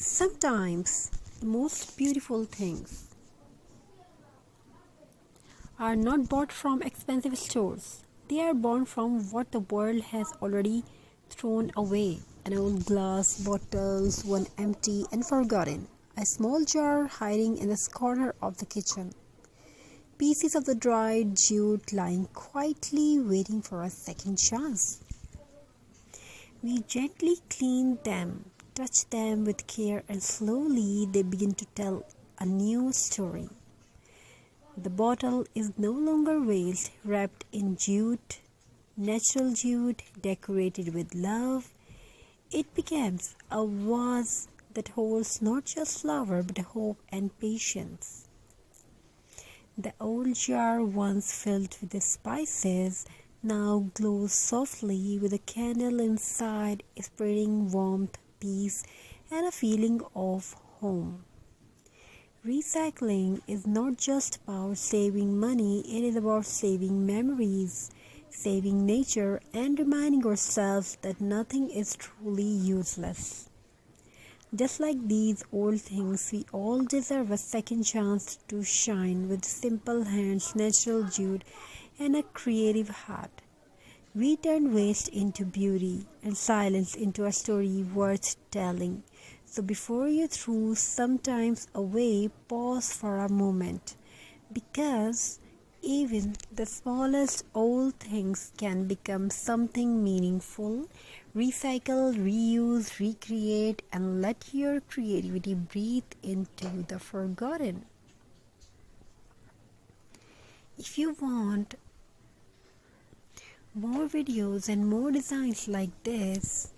Sometimes the most beautiful things are not bought from expensive stores. They are born from what the world has already thrown away. An old glass bottle, one empty and forgotten. A small jar hiding in the corner of the kitchen. Pieces of the dried jute lying quietly waiting for a second chance. We gently clean them, touch them with care, and slowly they begin to tell a new story. The bottle is no longer waste, wrapped in jute, natural jute, decorated with love. It becomes a vase that holds not just flower but hope and patience. The old jar, once filled with the spices, now glows softly with a candle inside, spreading warmth, peace, and a feeling of home. Recycling is not just about saving money, it is about saving memories, saving nature, and reminding ourselves that nothing is truly useless. Just like these old things, we all deserve a second chance to shine with simple hands, natural jute, and a creative heart. We turn waste into beauty and silence into a story worth telling. So before you throw sometimes away, pause for a moment, because even the smallest old things can become something meaningful. Recycle, reuse, recreate, and let your creativity breathe into the forgotten. If you want more videos and more designs like this,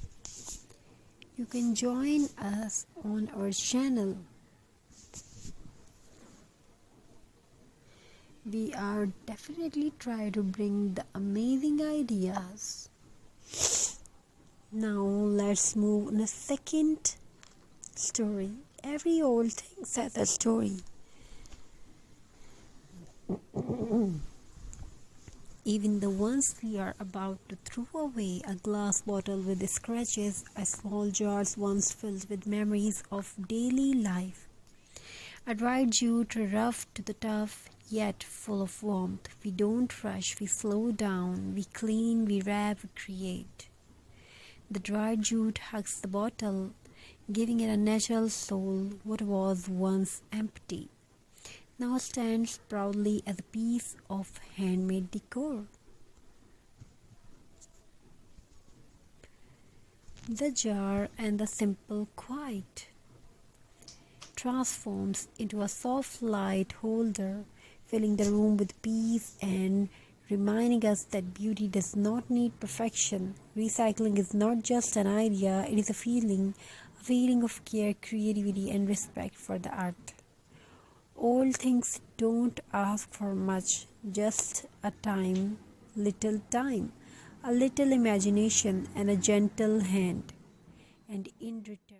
you can join us on our channel. We are definitely try to bring the amazing ideas. Now let's move on a second story. Every old thing has a story. Even the ones we are about to throw away, a glass bottle with scratches, a small jar once filled with memories of daily life. A dried jute, rough to the tough, yet full of warmth. We don't rush, we slow down, we clean, we wrap, we create. The dried jute hugs the bottle, giving it a natural soul. What was once empty now stands proudly as a piece of handmade decor. The jar and the simple quiet transforms into a soft light holder, filling the room with peace and reminding us that beauty does not need perfection. Recycling is not just an idea, it is a feeling of care, creativity, and respect for the earth. Old things don't ask for much, just little time, a little imagination, and a gentle hand. And in return,